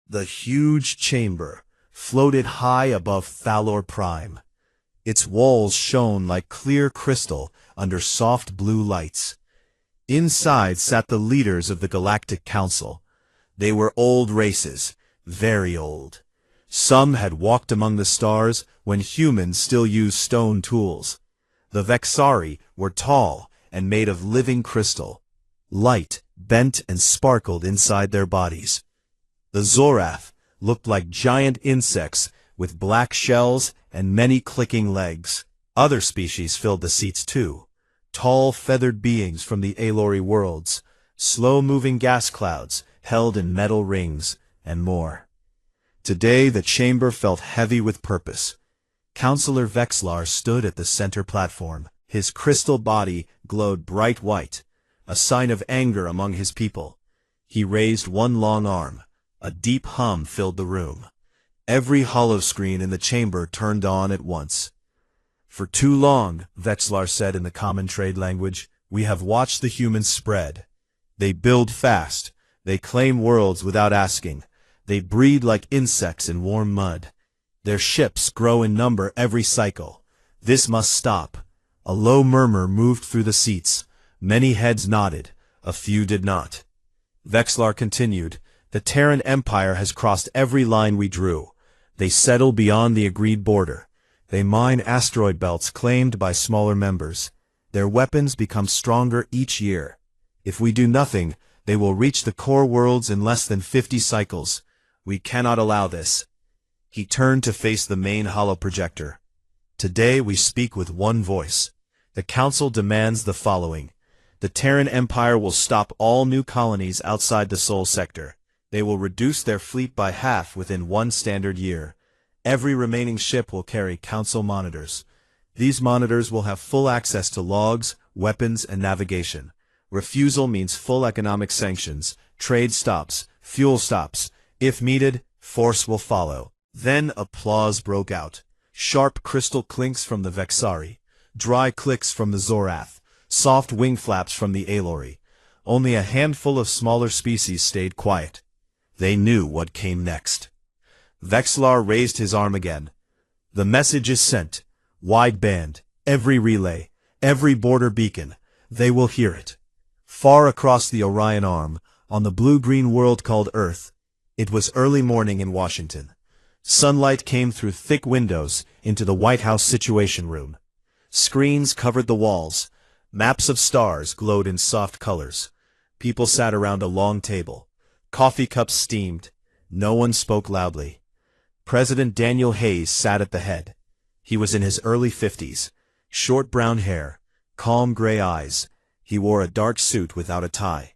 The huge chamber floated high above Thalor Prime. Its walls shone like clear crystal under soft blue lights. Inside sat the leaders of the Galactic Council. They were old races, very old. Some had walked among the stars when humans still used stone tools. The Vexari were tall and made of living crystal. Light bent and sparkled inside their bodies. The Zorath looked like giant insects with black shells and many clicking legs. Other species filled the seats too. Tall, feathered beings from the Aloy worlds, slow-moving gas clouds held in metal rings, and more. Today the chamber felt heavy with purpose. Councillor Vexlar stood at the center platform. His crystal body glowed bright white, a sign of anger among his people. He raised one long arm. A deep hum filled the room. Every holoscreen in the chamber turned on at once. For too long, Vexlar said in the common trade language, we have watched the humans spread. They build fast. They claim worlds without asking. They breed like insects in warm mud. Their ships grow in number every cycle. This must stop. A low murmur moved through the seats. Many heads nodded. A few did not. Vexlar continued, the Terran Empire has crossed every line we drew. They settle beyond the agreed border. They mine asteroid belts claimed by smaller members. Their weapons become stronger each year. If we do nothing, they will reach the core worlds in less than 50 cycles. We cannot allow this. He turned to face the main holoprojector. Today we speak with one voice. The Council demands the following. The Terran Empire will stop all new colonies outside the Sol sector. They will reduce their fleet by half within 1 standard year. Every remaining ship will carry Council monitors. These monitors will have full access to logs, weapons, and navigation. Refusal means full economic sanctions, trade stops, fuel stops. If needed, force will follow. Then applause broke out. Sharp crystal clinks from the Vexari, dry clicks from the Zorath, soft wing flaps from the Aloy. Only a handful of smaller species stayed quiet. They knew what came next. Vexlar raised his arm again. The message is sent. Wideband, every relay, every border beacon. They will hear it. Far across the Orion Arm, on the blue-green world called Earth, it was early morning in Washington. Sunlight came through thick windows into the White House Situation Room. Screens covered the walls. Maps of stars glowed in soft colors. People sat around a long table. Coffee cups steamed. No one spoke loudly. President Daniel Hayes sat at the head. He was in his early 50s. Short brown hair, calm gray eyes. He wore a dark suit without a tie.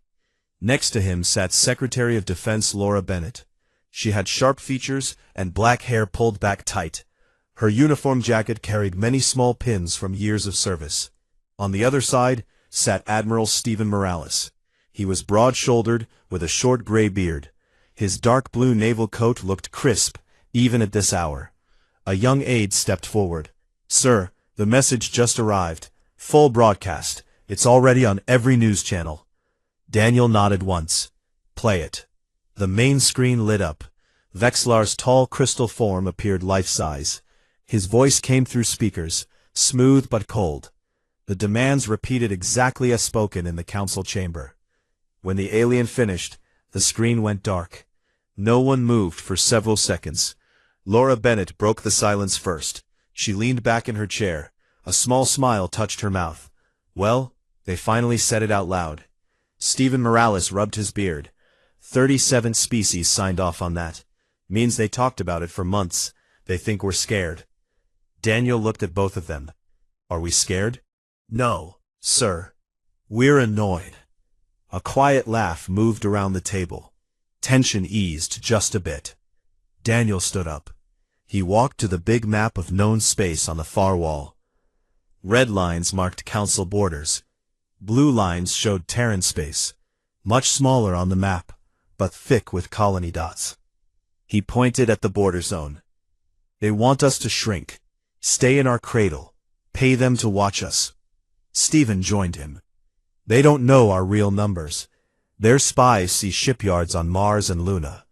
Next to him sat Secretary of Defense Laura Bennett. She had sharp features and black hair pulled back tight. Her uniform jacket carried many small pins from years of service. On the other side sat Admiral Stephen Morales. He was broad-shouldered, with a short gray beard. His dark blue naval coat looked crisp, even at this hour. A young aide stepped forward. Sir, the message just arrived. Full broadcast. It's already on every news channel. Daniel nodded once. Play it. The main screen lit up. Vexlar's tall crystal form appeared life-size. His voice came through speakers, smooth but cold. The demands repeated exactly as spoken in the council chamber. When the alien finished, the screen went dark. No one moved for several seconds. Laura Bennett broke the silence first. She leaned back in her chair. A small smile touched her mouth. Well, they finally said it out loud. Stephen Morales rubbed his beard. 37 species signed off on that. Means they talked about it for months. They think we're scared. Daniel looked at both of them. Are we scared? No, sir. We're annoyed. A quiet laugh moved around the table. Tension eased just a bit. Daniel stood up. He walked to the big map of known space on the far wall. Red lines marked council borders. Blue lines showed Terran space, much smaller on the map, but thick with colony dots. He pointed at the border zone. They want us to shrink, stay in our cradle, pay them to watch us. Stephen joined him. They don't know our real numbers. Their spies see shipyards on Mars and Luna.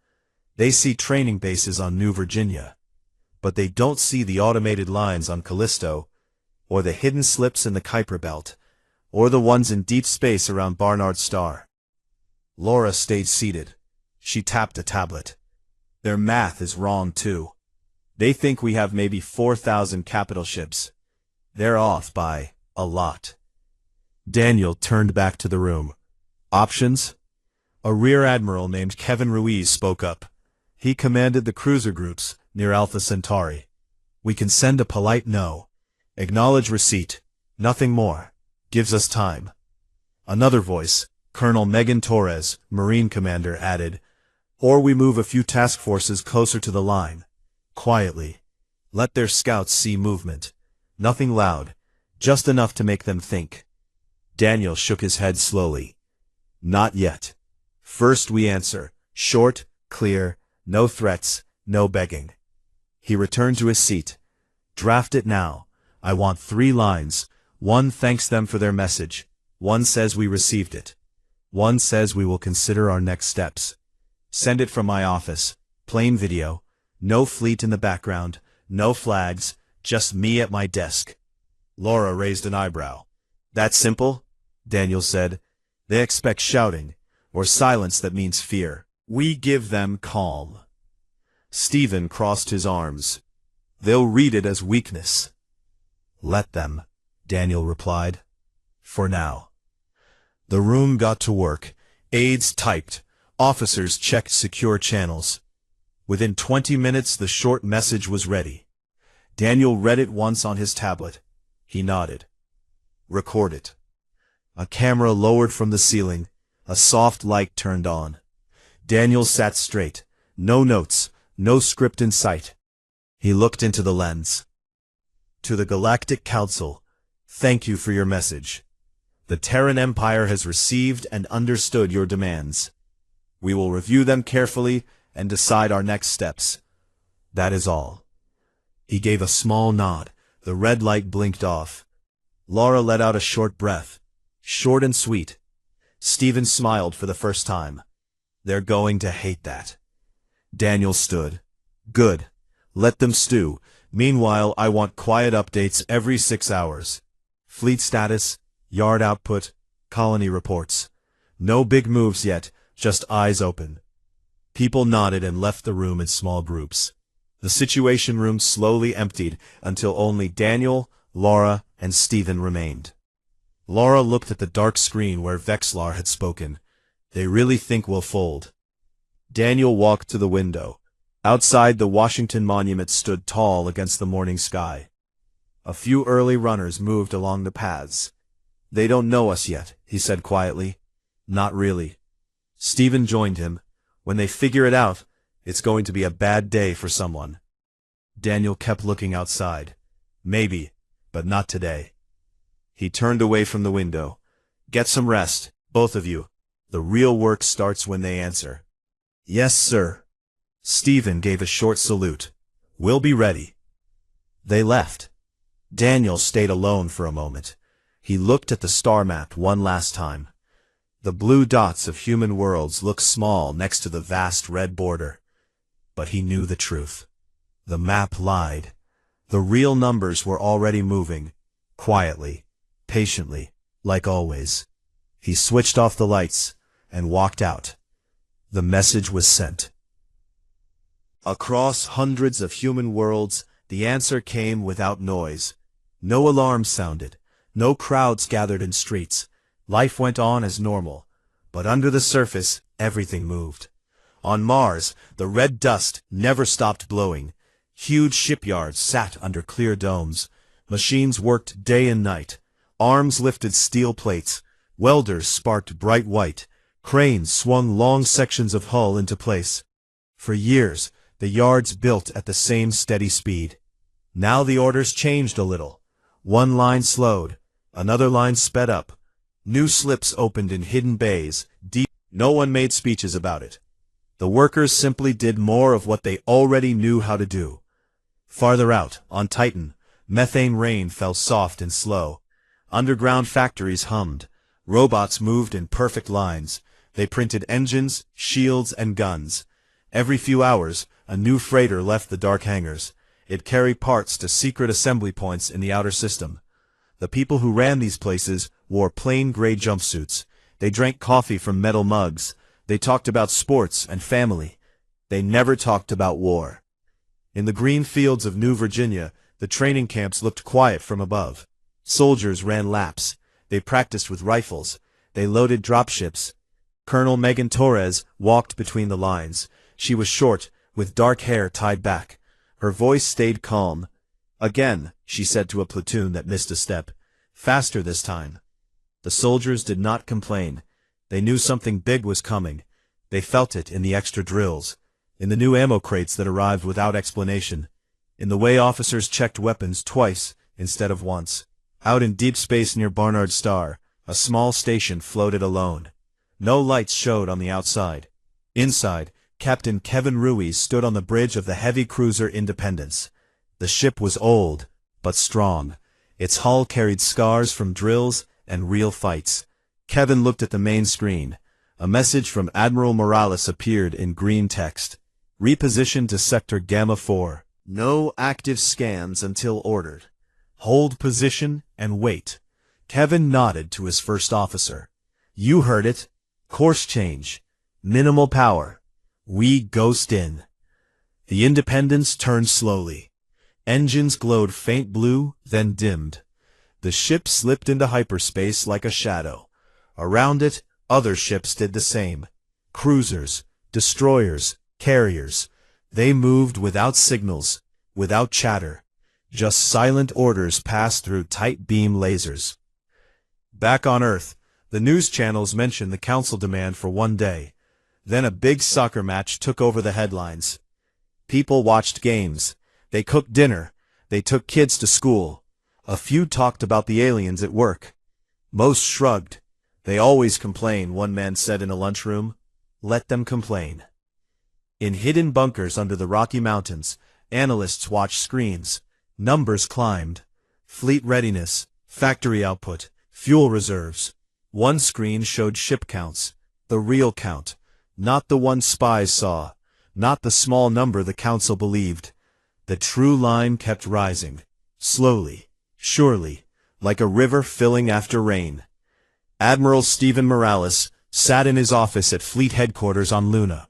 They see training bases on New Virginia, but they don't see the automated lines on Callisto, or the hidden slips in the Kuiper Belt, or the ones in deep space around Barnard's Star. Laura stayed seated. She tapped a tablet. Their math is wrong too. They think we have maybe 4,000 capital ships. They're off by a lot. Daniel turned back to the room. Options? A rear admiral named Kevin Ruiz spoke up. He commanded the cruiser groups near Alpha Centauri. We can send a polite no. Acknowledge receipt. Nothing more. Gives us time. Another voice, Colonel Megan Torres, Marine Commander, added, or we move a few task forces closer to the line. Quietly. Let their scouts see movement. Nothing loud. Just enough to make them think. Daniel shook his head slowly. Not yet. First we answer. Short, clear, no threats, no begging. He returned to his seat. Draft it now. I want 3 lines. One thanks them for their message. One says we received it. One says we will consider our next steps. Send it from my office. Plain video. No fleet in the background. No flags. Just me at my desk. Laura raised an eyebrow. That simple? Daniel said. They expect shouting, or silence that means fear. We give them calm. Stephen crossed his arms. They'll read it as weakness. Let them, Daniel replied. For now. The room got to work. Aides typed. Officers checked secure channels. Within 20 minutes the short message was ready. Daniel read it once on his tablet. He nodded. Record it. A camera lowered from the ceiling. A soft light turned on. Daniel sat straight. No notes. No script in sight. He looked into the lens. To the Galactic Council, thank you for your message. The Terran Empire has received and understood your demands. We will review them carefully and decide our next steps. That is all. He gave a small nod. The red light blinked off. Laura let out a short breath. Short and sweet. Stephen smiled for the first time. They're going to hate that. Daniel stood. Good. Let them stew. Meanwhile, I want quiet updates every 6 hours. Fleet status, yard output, colony reports. No big moves yet, just eyes open. People nodded and left the room in small groups. The Situation Room slowly emptied until only Daniel, Laura, and Stephen remained. Laura looked at the dark screen where Vexlar had spoken. They really think we'll fold. Daniel walked to the window. Outside, the Washington Monument stood tall against the morning sky. A few early runners moved along the paths. They don't know us yet, he said quietly. Not really. Stephen joined him. When they figure it out, it's going to be a bad day for someone. Daniel kept looking outside. Maybe, but not today. He turned away from the window. Get some rest, both of you. The real work starts when they answer. Yes, sir. Stephen gave a short salute. We'll be ready. They left. Daniel stayed alone for a moment. He looked at the star map one last time. The blue dots of human worlds looked small next to the vast red border. But he knew the truth. The map lied. The real numbers were already moving, quietly, patiently, like always. He switched off the lights and walked out. The message was sent. Across hundreds of human worlds, the answer came without noise. No alarms sounded. No crowds gathered in streets. Life went on as normal. But under the surface, everything moved. On Mars, the red dust never stopped blowing. Huge shipyards sat under clear domes. Machines worked day and night. Arms lifted steel plates. Welders sparked bright white. Cranes swung long sections of hull into place. For years, the yards built at the same steady speed. Now the orders changed a little. One line slowed. Another line sped up. New slips opened in hidden bays, deep. No one made speeches about it. The workers simply did more of what they already knew how to do. Farther out, on Titan, methane rain fell soft and slow. Underground factories hummed. Robots moved in perfect lines. They printed engines, shields, and guns. Every few hours, a new freighter left the dark hangars. It carried parts to secret assembly points in the outer system. The people who ran these places wore plain gray jumpsuits. They drank coffee from metal mugs. They talked about sports and family. They never talked about war. In the green fields of New Virginia, the training camps looked quiet from above. Soldiers ran laps. They practiced with rifles. They loaded dropships. Colonel Megan Torres walked between the lines. She was short, with dark hair tied back. Her voice stayed calm. "Again," she said to a platoon that missed a step. "Faster this time." The soldiers did not complain. They knew something big was coming. They felt it in the extra drills, in the new ammo crates that arrived without explanation, in the way officers checked weapons twice instead of once. Out in deep space near Barnard Star, a small station floated alone. No lights showed on the outside. Inside, Captain Kevin Ruiz stood on the bridge of the heavy cruiser Independence. The ship was old, but strong. Its hull carried scars from drills and real fights. Kevin looked at the main screen. A message from Admiral Morales appeared in green text. "Reposition to Sector Gamma 4. No active scans until ordered. Hold position and wait." Kevin nodded to his first officer. "You heard it. Course change. Minimal power. We ghost in." The Independence turned slowly. Engines glowed faint blue, then dimmed. The ship slipped into hyperspace like a shadow. Around it, other ships did the same. Cruisers, destroyers, carriers. They moved without signals, without chatter. Just silent orders passed through tight beam lasers. Back on Earth, the news channels mentioned the Council demand for one day. Then a big soccer match took over the headlines. People watched games. They cooked dinner. They took kids to school. A few talked about the aliens at work. Most shrugged. "They always complain," one man said in a lunchroom. "Let them complain." In hidden bunkers under the Rocky Mountains, analysts watched screens. Numbers climbed. Fleet readiness, factory output, fuel reserves. One screen showed ship counts, the real count, not the one spies saw, not the small number the Council believed. The true line kept rising, slowly, surely, like a river filling after rain. Admiral Stephen Morales sat in his office at Fleet Headquarters on Luna.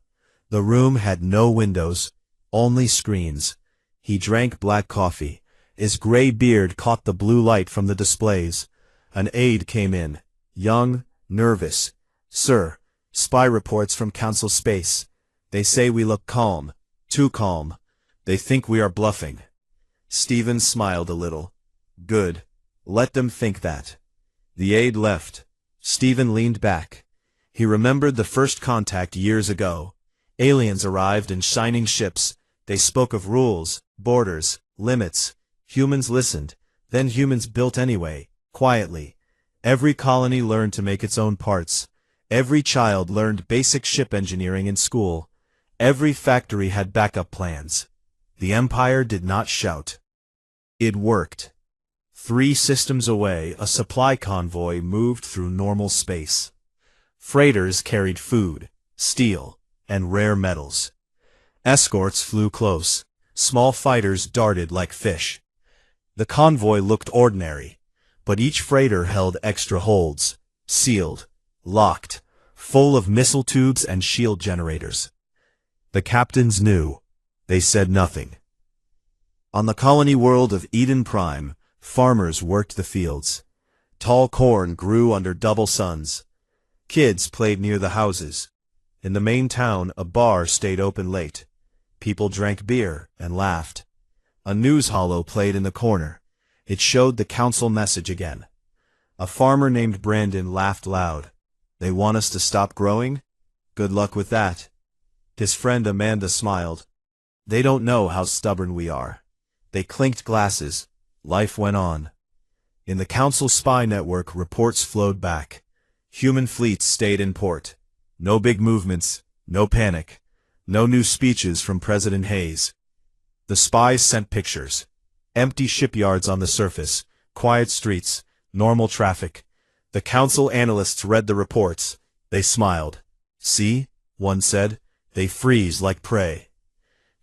The room had no windows, only screens. He drank black coffee. His gray beard caught the blue light from the displays. An aide came in, young, nervous. "Sir, spy reports from Council Space. They say we look calm, too calm. They think we are bluffing." Stephen smiled a little. "Good. Let them think that." The aide left. Stephen leaned back. He remembered the first contact years ago. Aliens arrived in shining ships. They spoke of rules, borders, limits. Humans listened. Then humans built anyway, quietly. Every colony learned to make its own parts. Every child learned basic ship engineering in school. Every factory had backup plans. The Empire did not shout. It worked. 3 systems away, a supply convoy moved through normal space. Freighters carried food, steel, and rare metals. Escorts flew close. Small fighters darted like fish. The convoy looked ordinary, but each freighter held extra holds, sealed, locked, full of missile tubes and shield generators. The captains knew. They said nothing. On the colony world of Eden Prime, farmers worked the fields. Tall corn grew under double suns. Kids played near the houses. In the main town, a bar stayed open late. People drank beer and laughed. A news holo played in the corner. It showed the Council message again. A farmer named Brandon laughed loud. "They want us to stop growing? Good luck with that." His friend Amanda smiled. "They don't know how stubborn we are." They clinked glasses. Life went on. In the Council spy network, reports flowed back. Human fleets stayed in port. No big movements, no panic, no new speeches from President Hayes. The spies sent pictures. Empty shipyards on the surface, quiet streets, normal traffic. The Council analysts read the reports. They smiled. "See," one said, They freeze like prey.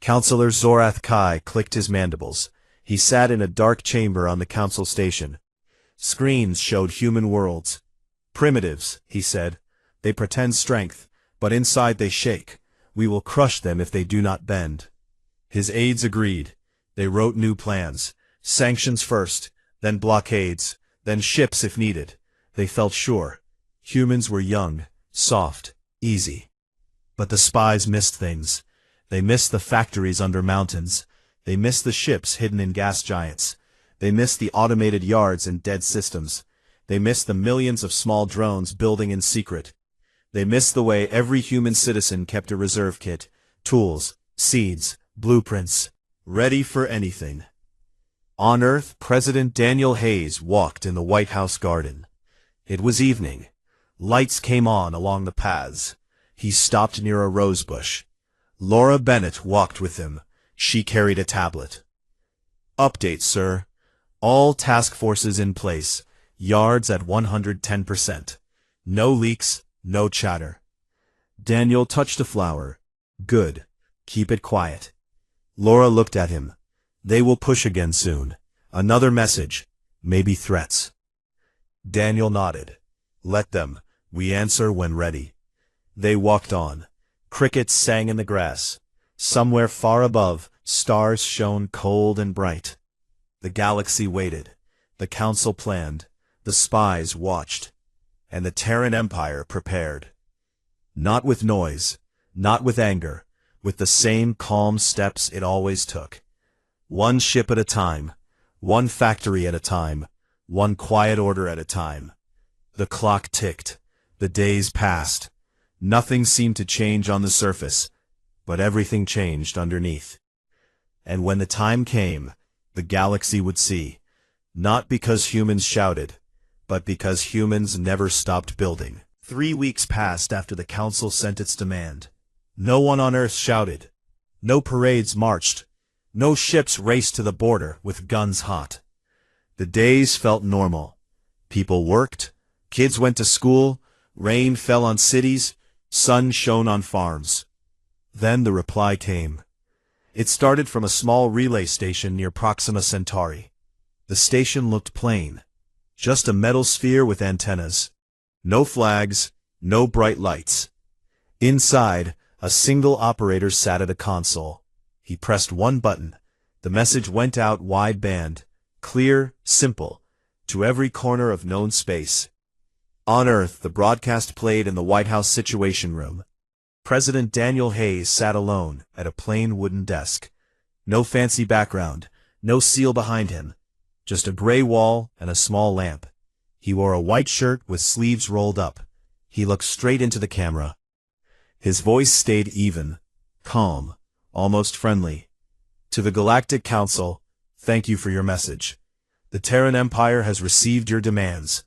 Counselor Zorath Kai clicked his mandibles. He sat in a dark chamber on the council station. Screens showed human worlds. Primitives, he said. They pretend strength, but inside they shake. We will crush them if they do not bend. His aides agreed. They wrote new plans. Sanctions first, then blockades, then ships if needed. They felt sure. Humans were young, soft, easy. But the spies missed things. They missed the factories under mountains. They missed the ships hidden in gas giants. They missed the automated yards and dead systems. They missed the millions of small drones building in secret. They missed the way every human citizen kept a reserve kit, tools, seeds, blueprints, ready for anything. On Earth, President Daniel Hayes walked in the White House garden. It was evening. Lights came on along the paths. He stopped near a rosebush. Laura Bennett walked with him. She carried a tablet. Update, sir. All task forces in place. Yards at 110%. No leaks, no chatter. Daniel touched a flower. Good. Keep it quiet. Laura looked at him. They will push again soon. Another message. Maybe threats. Daniel nodded. Let them. We answer when ready. They walked on. Crickets sang in the grass. Somewhere far above, stars shone cold and bright. The galaxy waited. The council planned. The spies watched. And the Terran Empire prepared. Not with noise, not with anger, with the same calm steps it always took. One ship at a time, one factory at a time, one quiet order at a time. The clock ticked. The days passed. Nothing seemed to change on the surface, but everything changed underneath. And when the time came, the galaxy would see, not because humans shouted, but because humans never stopped building. 3 weeks passed after the council sent its demand. No one on Earth shouted. No parades marched. No ships raced to the border with guns hot. The days felt normal. People worked. Kids went to school. Rain fell on cities. Sun shone on farms. Then the reply came. It started from a small relay station near Proxima Centauri. The station looked plain. Just a metal sphere with antennas. No flags, no bright lights. Inside, a single operator sat at a console. He pressed one button. The message went out wideband, clear, simple, to every corner of known space. On Earth, the broadcast played in the White House Situation Room. President Daniel Hayes sat alone at a plain wooden desk. No fancy background, no seal behind him. Just a gray wall and a small lamp. He wore a white shirt with sleeves rolled up. He looked straight into the camera. His voice stayed even, calm, almost friendly. To the Galactic Council, thank you for your message. The Terran Empire has received your demands.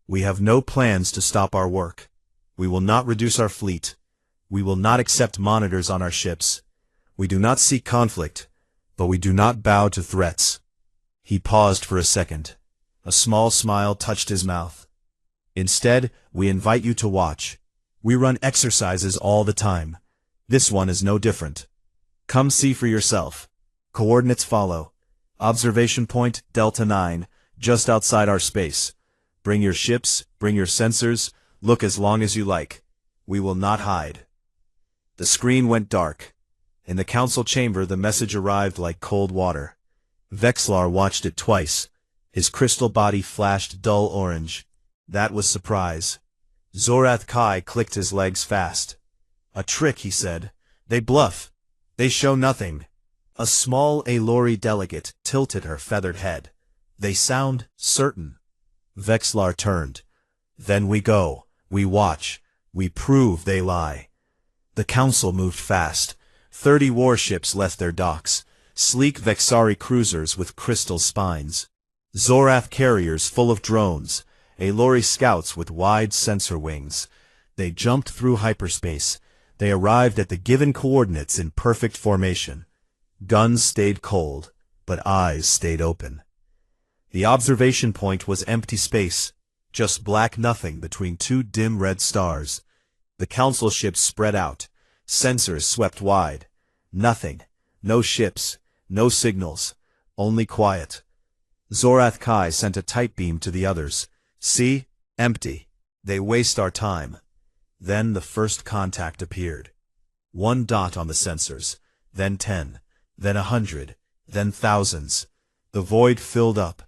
We have no plans to stop our work. We will not reduce our fleet. We will not accept monitors on our ships. We do not seek conflict, but we do not bow to threats. He paused for a second. A small smile touched his mouth. Instead, we invite you to watch. We run exercises all the time. This one is no different. Come see for yourself. Coordinates follow. Observation point Delta 9, just outside our space. Bring your ships, bring your sensors, look as long as you like. We will not hide. The screen went dark. In the council chamber, the message arrived like cold water. Vexlar watched it twice. His crystal body flashed dull orange. That was surprise. Zorath Kai clicked his legs fast. A trick, he said. They bluff. They show nothing. A small Aelori delegate tilted her feathered head. They sound certain. Vexlar turned. Then we go. We watch. We prove they lie. The council moved fast. 30 warships left their docks. Sleek Vexari cruisers with crystal spines. Zorath carriers full of drones. Aelori scouts with wide sensor wings. They jumped through hyperspace. They arrived at the given coordinates in perfect formation. Guns stayed cold, but eyes stayed open. The observation point was empty space, just black nothing between two dim red stars. The council ships spread out. Sensors swept wide. Nothing. No ships. No signals. Only quiet. Zorath Kai sent a tight beam to the others. See? Empty. They waste our time. Then the first contact appeared. 1 dot on the sensors. Then 10. Then 100. Then thousands. The void filled up.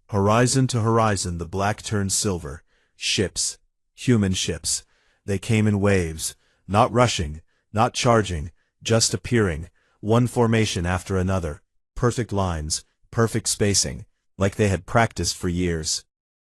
Horizon to horizon the black turned silver. Ships. Human ships. They came in waves. Not rushing. Not charging. Just appearing. One formation after another. Perfect lines. Perfect spacing. Like they had practiced for years.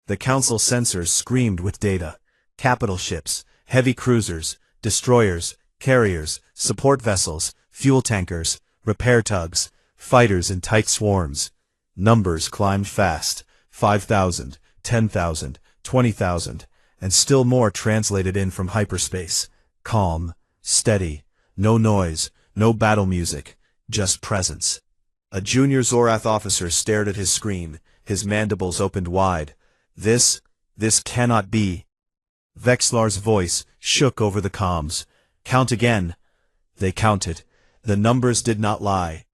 The Council sensors screamed with data. Capital ships. Heavy cruisers. Destroyers. Carriers. Support vessels. Fuel tankers. Repair tugs. Fighters in tight swarms. Numbers climbed fast. 5,000, 10,000, 20,000, and still more translated in from hyperspace. Calm, steady, no noise, no battle music, just presence. A junior Zorath officer stared at his screen, his mandibles opened wide. This cannot be. Vexlar's voice shook over the comms. Count again. They counted. The numbers did not lie.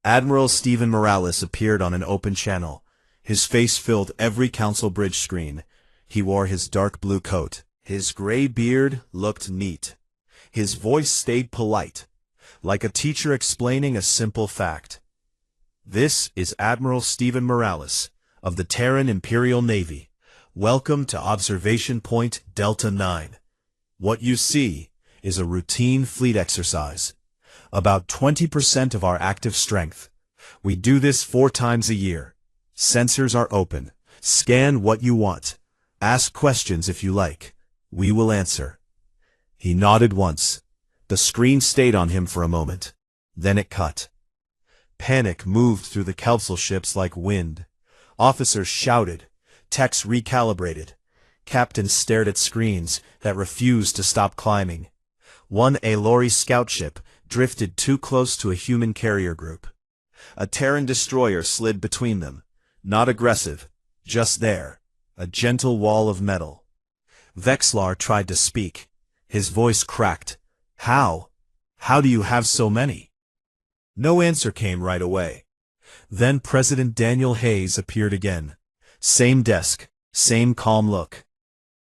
Admiral Stephen Morales appeared on an open channel. His face filled every council bridge screen. He wore his dark blue coat. His gray beard looked neat. His voice stayed polite, like a teacher explaining a simple fact. This is Admiral Stephen Morales, of the Terran Imperial Navy. Welcome to Observation Point Delta 9. What you see is a routine fleet exercise. About 20% of our active strength. We do this 4 times a year. Sensors are open. Scan what you want. Ask questions if you like. We will answer. He nodded once. The screen stayed on him for a moment. Then it cut. Panic moved through the council ships like wind. Officers shouted. Techs recalibrated. Captains stared at screens that refused to stop climbing. One Aelori scout ship drifted too close to a human carrier group. A Terran destroyer slid between them. Not aggressive, just there, a gentle wall of metal. Vexlar tried to speak. His voice cracked. How? How do you have so many? No answer came right away. Then President Daniel Hayes appeared again. Same desk, same calm look.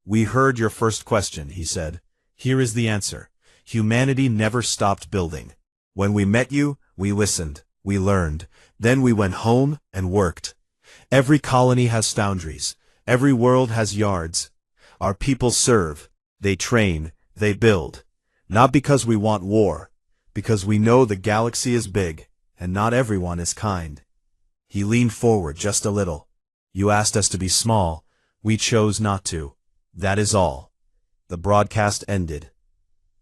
We heard your first question, he said. Here is the answer. Humanity never stopped building. When we met you, we listened, we learned. Then we went home and worked. Every colony has foundries. Every world has yards. Our people serve. They train. They build. Not because we want war. Because we know the galaxy is big, and not everyone is kind. He leaned forward just a little. You asked us to be small. We chose not to. That is all. The broadcast ended.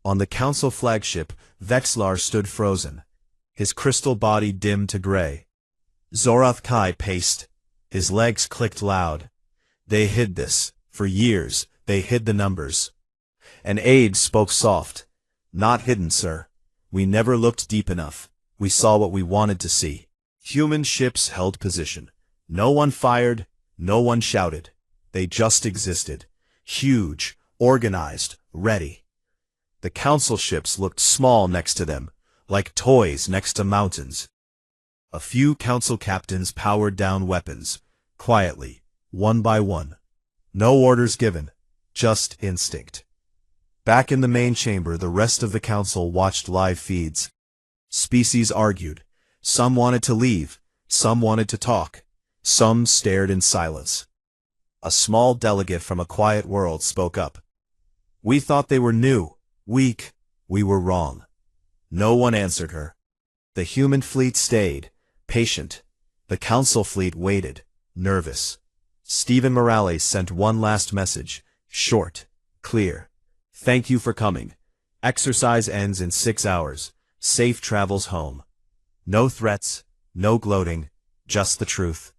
On the council flagship, Vexlar stood frozen. His crystal body dimmed to gray. Zorath Kai paced. His legs clicked loud. They hid this. For years, they hid the numbers. An aide spoke soft. Not hidden, sir. We never looked deep enough. We saw what we wanted to see. Human ships held position. No one fired. No one shouted. They just existed. Huge, organized, ready. The council ships looked small next to them, like toys next to mountains. A few council captains powered down weapons, quietly, one by one. No orders given, just instinct. Back in the main chamber, the rest of the council watched live feeds. Species argued. Some wanted to leave, some wanted to talk, some stared in silence. A small delegate from a quiet world spoke up. We thought they were new, weak. We were wrong. No one answered her. The human fleet stayed, patient. The council fleet waited, nervous. Stephen Morales sent one last message, short, clear. Thank you for coming. Exercise ends in 6 hours. Safe travels home. No threats, no gloating, just the truth.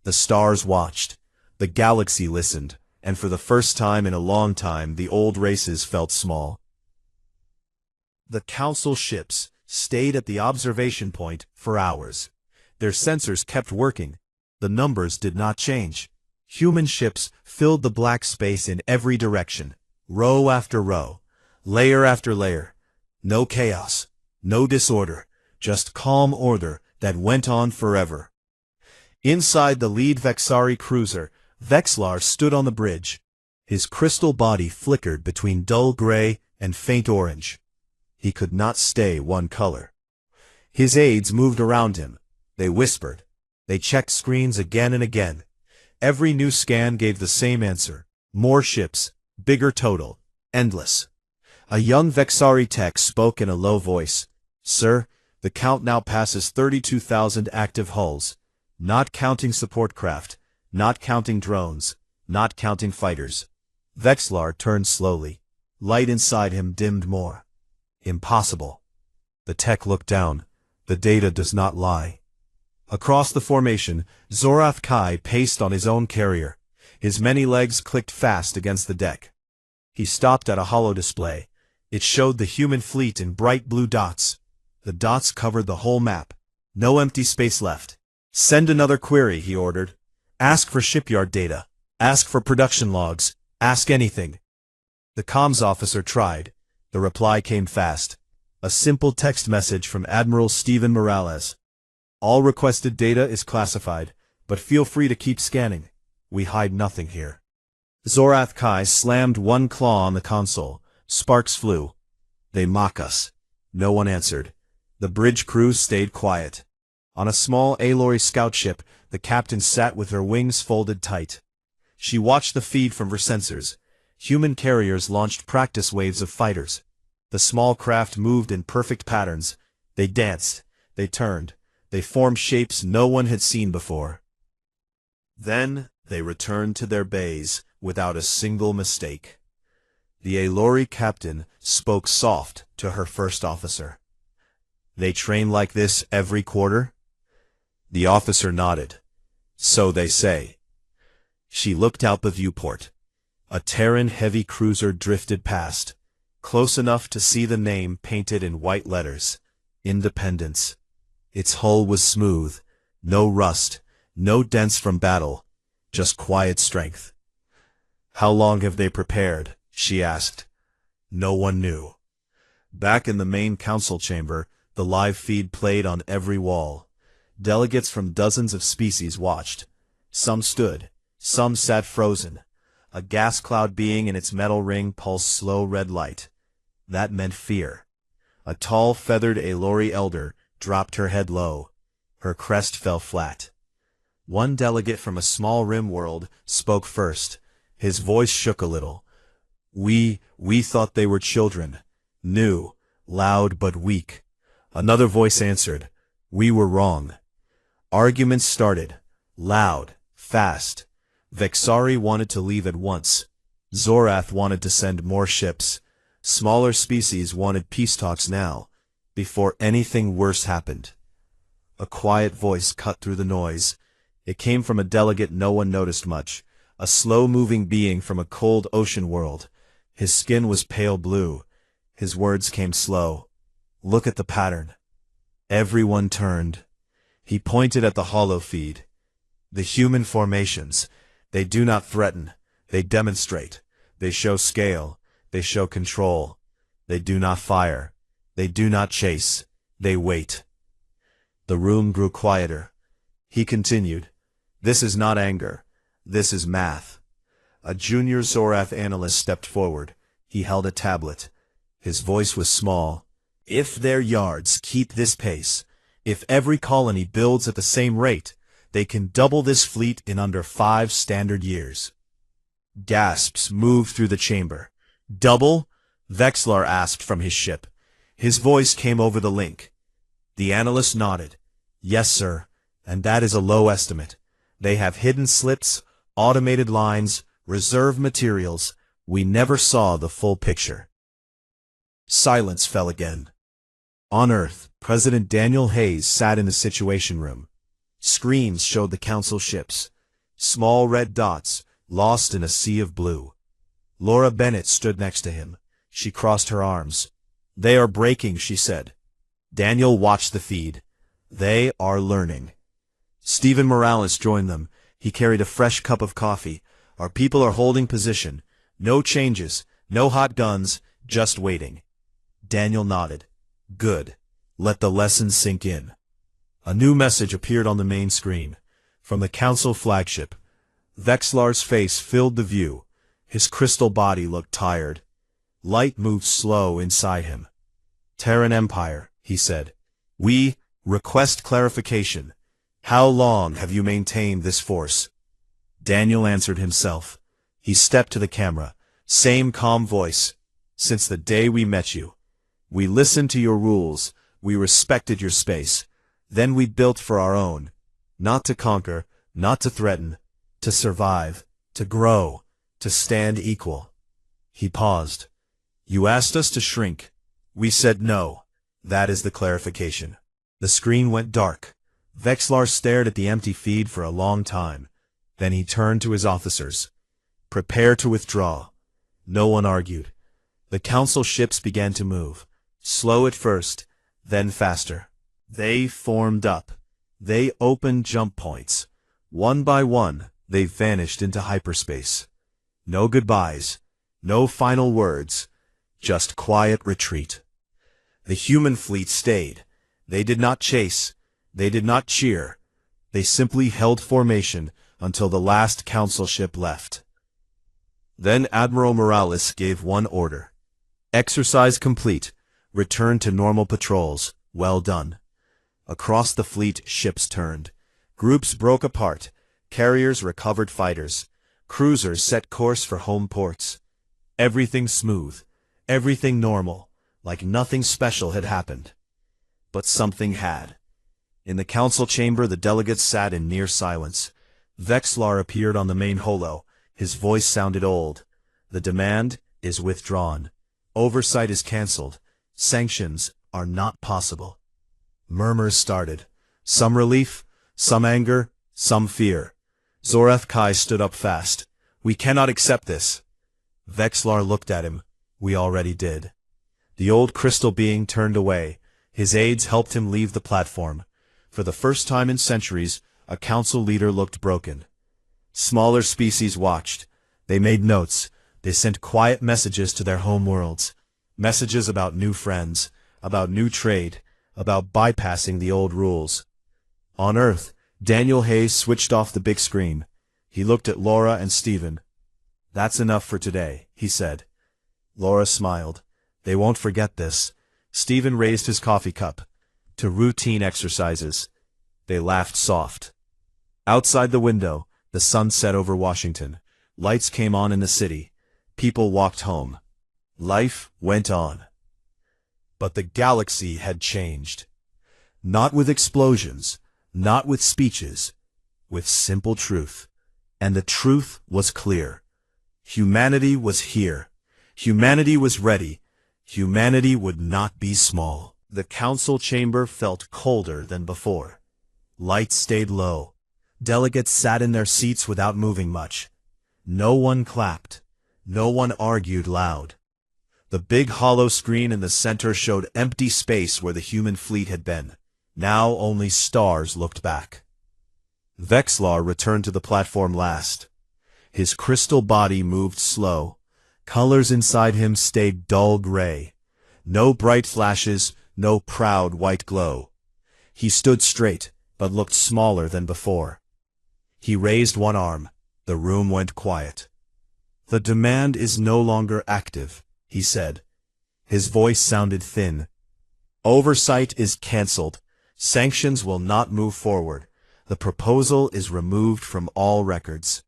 The stars watched. The galaxy listened, and for the first time in a long time the old races felt small. The council ships stayed at the observation point for hours. Their sensors kept working. The numbers did not change. Human ships filled the black space in every direction, row after row, layer after layer. No chaos, no disorder, just calm order that went on forever. Inside the lead Vexari cruiser, Vexlar stood on the bridge. His crystal body flickered between dull gray and faint orange. He could not stay one color. His aides moved around him. They whispered. They checked screens again and again. Every new scan gave the same answer. More ships, bigger total, endless. A young Vexari tech spoke in a low voice. Sir, the count now passes 32,000 active hulls. Not counting support craft, not counting drones, not counting fighters. Vexlar turned slowly. Light inside him dimmed more. Impossible. The tech looked down. The data does not lie. Across the formation, Zorath Kai paced on his own carrier. His many legs clicked fast against the deck. He stopped at a holo display. It showed the human fleet in bright blue dots. The dots covered the whole map. No empty space left. Send another query, he ordered. Ask for shipyard data. Ask for production logs. Ask anything. The comms officer tried. The reply came fast. A simple text message from Admiral Stephen Morales. All requested data is classified, but feel free to keep scanning. We hide nothing here. Zorath Kai slammed one claw on the console. Sparks flew. They mock us. No one answered. The bridge crew stayed quiet. On a small Aloy scout ship, the captain sat with her wings folded tight. She watched the feed from her sensors. Human carriers launched practice waves of fighters. The small craft moved in perfect patterns. They danced. They turned. They formed shapes no one had seen before. Then they returned to their bays without a single mistake. The Aloy captain spoke soft to her first officer. They train like this every quarter? The officer nodded. So they say. She looked out the viewport. A Terran heavy cruiser drifted past, close enough to see the name painted in white letters. Independence. Its hull was smooth, no rust, no dents from battle, just quiet strength. How long have they prepared? She asked. No one knew. Back in the main council chamber, the live feed played on every wall. Delegates from dozens of species watched. Some stood, some sat frozen. A gas cloud being in its metal ring pulsed slow red light. That meant fear. A tall, feathered Aloy elder dropped her head low. Her crest fell flat. One delegate from a small rim world spoke first. His voice shook a little. We thought they were children. New, loud but weak. Another voice answered. We were wrong. Arguments started. Loud, fast. Vexari wanted to leave at once. Zorath wanted to send more ships. Smaller species wanted peace talks now, before anything worse happened. A quiet voice cut through the noise. It came from a delegate no one noticed much, a slow-moving being from a cold ocean world. His skin was pale blue. His words came slow. Look at the pattern. Everyone turned. He pointed at the holo feed. The human formations. They do not threaten. They demonstrate. They show scale. They show control. They do not fire. They do not chase. They wait. The room grew quieter. He continued. This is not anger. This is math. A junior Zorath analyst stepped forward. He held a tablet. His voice was small. If their yards keep this pace, if every colony builds at the same rate, they can double this fleet in under 5 standard years. Gasps moved through the chamber. Double? Vexlar asked from his ship. His voice came over the link. The analyst nodded. Yes, sir, and that is a low estimate. They have hidden slips, automated lines, reserve materials. We never saw the full picture. Silence fell again. On Earth, President Daniel Hayes sat in the Situation Room. Screens showed the council ships. Small red dots, lost in a sea of blue. Laura Bennett stood next to him. She crossed her arms. They are breaking, she said. Daniel watched the feed. They are learning. Stephen Morales joined them. He carried a fresh cup of coffee. Our people are holding position. No changes, no hot guns, just waiting. Daniel nodded. Good. Let the lesson sink in. A new message appeared on the main screen. From the Council flagship. Vexlar's face filled the view. His crystal body looked tired. Light moved slow inside him. Terran Empire, he said. We request clarification. How long have you maintained this force? Daniel answered himself. He stepped to the camera. Same calm voice. Since the day we met you. We listened to your rules. We respected your space. Then we built for our own. Not to conquer, not to threaten. To survive. To grow. To stand equal. He paused. You asked us to shrink. We said no. That is the clarification. The screen went dark. Vexlar stared at the empty feed for a long time. Then he turned to his officers. Prepare to withdraw. No one argued. The Council ships began to move. Slow at first, then faster. They formed up. They opened jump points. One by one, they vanished into hyperspace. No goodbyes. No final words. Just quiet retreat. The human fleet stayed. They did not chase. They did not cheer. They simply held formation until the last Council ship left. Then Admiral Morales gave one order. Exercise complete. Return to normal patrols. Well done. Across the fleet, ships turned. Groups broke apart. Carriers recovered fighters. Cruisers set course for home ports. Everything smooth. Everything normal. Like nothing special had happened. But something had. In the Council chamber, the delegates sat in near silence. Vexlar appeared on the main holo. His voice sounded old. The demand is withdrawn. Oversight is cancelled. Sanctions are not possible. Murmurs started. Some relief, some anger, some fear. Zorath Kai stood up fast. We cannot accept this. Vexlar looked at him. We already did. The old crystal being turned away. His aides helped him leave the platform. For the first time in centuries, a council leader looked broken. Smaller species watched. They made notes. They sent quiet messages to their home worlds. Messages about new friends, about new trade, about bypassing the old rules. On Earth, Daniel Hayes switched off the big screen. He looked at Laura and Stephen. That's enough for today, he said. Laura smiled. They won't forget this. Stephen raised his coffee cup. To routine exercises. They laughed soft. Outside the window, the sun set over Washington. Lights came on in the city. People walked home. Life went on. But the galaxy had changed. Not with explosions, not with speeches, with simple truth. And the truth was clear. Humanity was here. Humanity was ready. Humanity would not be small. The council chamber felt colder than before. Lights stayed low. Delegates sat in their seats without moving much. No one clapped. No one argued loud. The big hollow screen in the center showed empty space where the human fleet had been. Now only stars looked back. Vexlar returned to the platform last. His crystal body moved slow. Colors inside him stayed dull gray. No bright flashes, no proud white glow. He stood straight, but looked smaller than before. He raised one arm. The room went quiet. The demand is no longer active, he said. His voice sounded thin. Oversight is cancelled. Sanctions will not move forward. The proposal is removed from all records.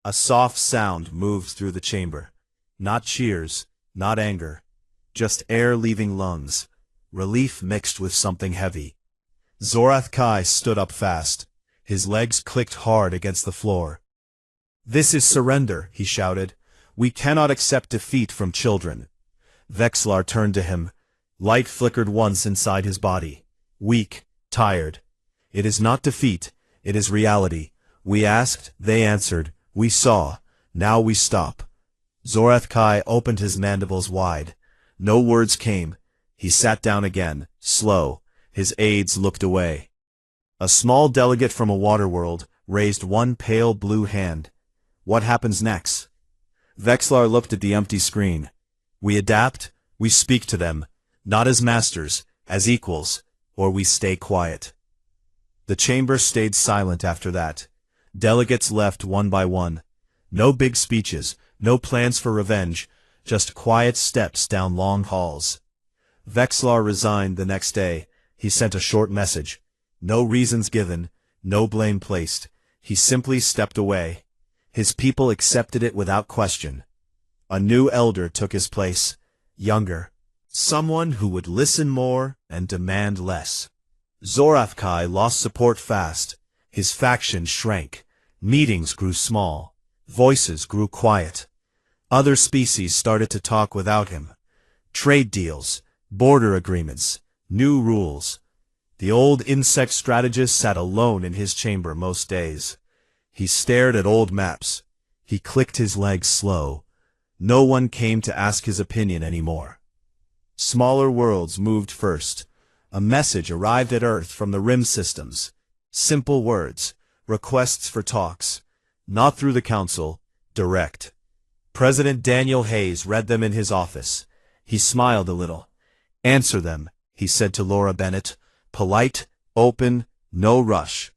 A soft sound moved through the chamber. Not cheers, not anger. Just air leaving lungs. Relief mixed with something heavy. Zorath Kai stood up fast. His legs clicked hard against the floor. This is surrender, he shouted. We cannot accept defeat from children. Vexlar turned to him. Light flickered once inside his body. Weak, tired. It is not defeat, it is reality. We asked, they answered. We saw. Now we stop. Zorath Kai opened his mandibles wide. No words came. He sat down again, slow. His aides looked away. A small delegate from a water world raised one pale blue hand. What happens next? Vexlar looked at the empty screen. We adapt, we speak to them, Not as masters, as equals, or we stay quiet. The chamber stayed silent after that. Delegates left one by one. No big speeches, no plans for revenge, just quiet steps down long halls. Vexlar resigned the next day. He sent a short message. No reasons given, no blame placed. He simply stepped away. His people accepted it without question. A new elder took his place, younger. Someone who would listen more and demand less. Zorafkai lost support fast. His faction shrank. Meetings grew small. Voices grew quiet. Other species started to talk without him. Trade deals, border agreements, new rules. The old insect strategist sat alone in his chamber most days. He stared at old maps. He clicked his legs slow. No one came to ask his opinion anymore. Smaller worlds moved first. A message arrived at Earth from the rim systems. Simple words, requests for talks. Not through the council, direct. President Daniel Hayes read them in his office. He smiled a little. Answer them, he said to Laura Bennett. Polite, open, no rush.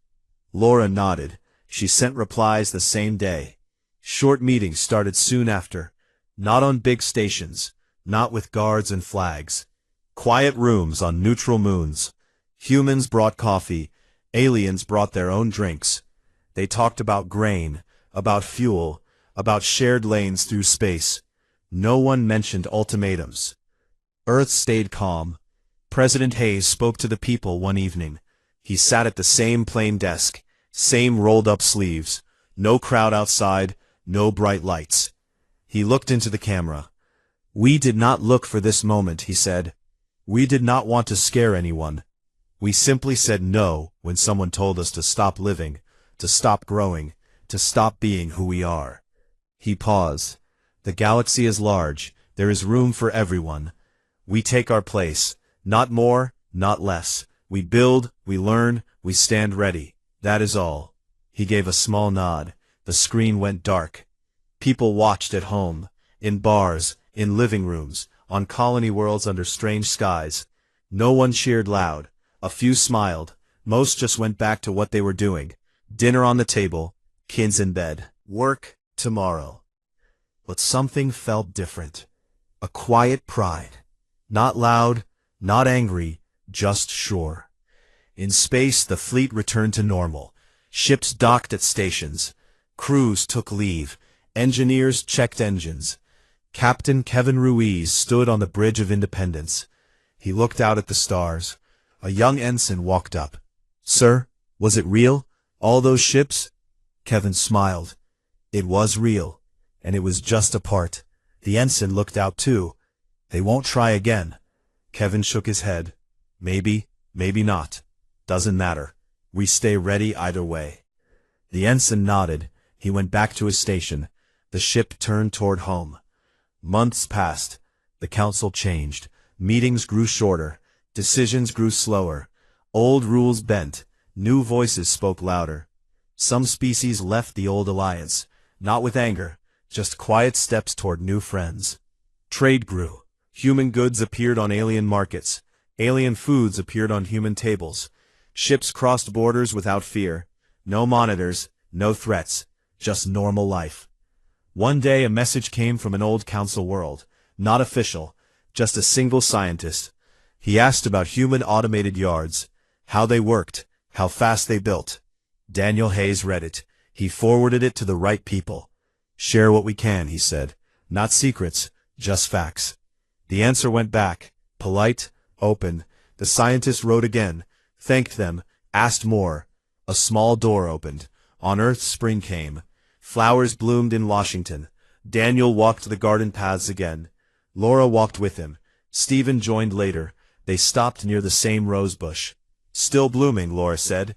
Laura nodded. She sent replies the same day. Short meetings started soon after. Not on big stations. Not with guards and flags. Quiet rooms on neutral moons. Humans brought coffee. Aliens brought their own drinks. They talked about grain, about fuel, about shared lanes through space. No one mentioned ultimatums. Earth stayed calm. President Hayes spoke to the people one evening. He sat at the same plain desk, same rolled-up sleeves, no crowd outside, no bright lights. He looked into the camera. We did not look for this moment, he said. We did not want to scare anyone. We simply said no when someone told us to stop living, to stop growing, to stop being who we are. He paused. The galaxy is large. There is room for everyone. We take our place. Not more, not less. We build, we learn, we stand ready. That is all. He gave a small nod. The screen went dark. People watched at home, in bars, in living rooms, on colony worlds under strange skies. No one cheered loud. A few smiled. Most just went back to what they were doing. Dinner on the table, kids in bed. Work, tomorrow. But something felt different. A quiet pride. Not loud, not angry, just sure. In space, the fleet returned to normal. Ships docked at stations. Crews took leave. Engineers checked engines. Captain Kevin Ruiz stood on the Bridge of Independence. He looked out at the stars. A young ensign walked up. Sir, was it real? All those ships? Kevin smiled. It was real, and it was just a part. The ensign looked out too. They won't try again. Kevin shook his head. Maybe, maybe not. Doesn't matter. We stay ready either way. The ensign nodded. He went back to his station. The ship turned toward home. Months passed. The council changed. Meetings grew shorter. Decisions grew slower. Old rules bent. New voices spoke louder. Some species left the old alliance, not with anger, just quiet steps toward new friends. Trade grew. Human goods appeared on alien markets. Alien foods appeared on human tables. Ships crossed borders without fear. No monitors, no threats, just normal life. One day a message came from an old council world, not official, just a single scientist. He asked about human automated yards, how they worked, how fast they built. Daniel Hayes read it. He forwarded it to the right people. Share what we can, he said. Not secrets, just facts. The answer went back, polite, open. The scientist wrote again, thanked them, asked more. A small door opened. On Earth spring came. Flowers bloomed in Washington. Daniel walked the garden paths again. Laura walked with him. Stephen joined later. They stopped near the same rose bush. Still blooming, Laura said.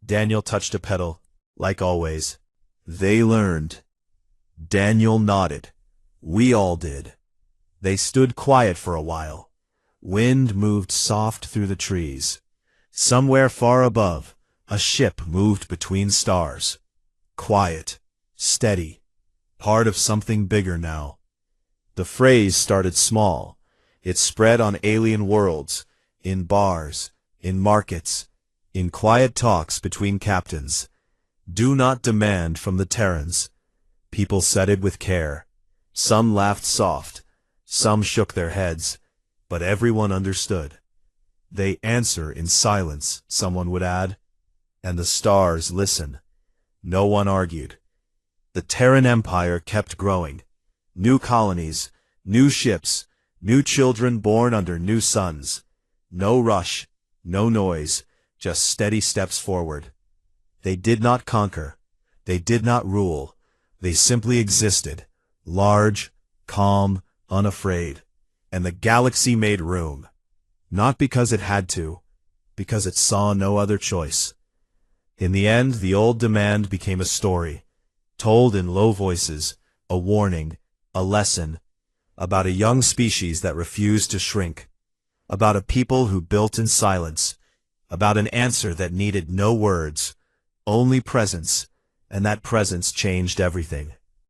Daniel touched a petal, like always. They learned. Daniel nodded. We all did. They stood quiet for a while. Wind moved soft through the trees. Somewhere far above, a ship moved between stars. Quiet, steady, part of something bigger now. The phrase started small. It spread on alien worlds, in bars, in markets, in quiet talks between captains. Do not demand from the Terrans. People said it with care. Some laughed soft, some shook their heads, but everyone understood. They answer in silence, someone would add, and the stars listen. No one argued. The Terran Empire kept growing. New colonies, new ships, new children born under new suns. No rush, no noise, just steady steps forward. They did not conquer. They did not rule. They simply existed, large, calm, unafraid. And the galaxy made room. Not because it had to, because it saw no other choice. In the end, the old demand became a story, told in low voices, a warning, a lesson, about a young species that refused to shrink, about a people who built in silence, about an answer that needed no words, only presence, and that presence changed everything.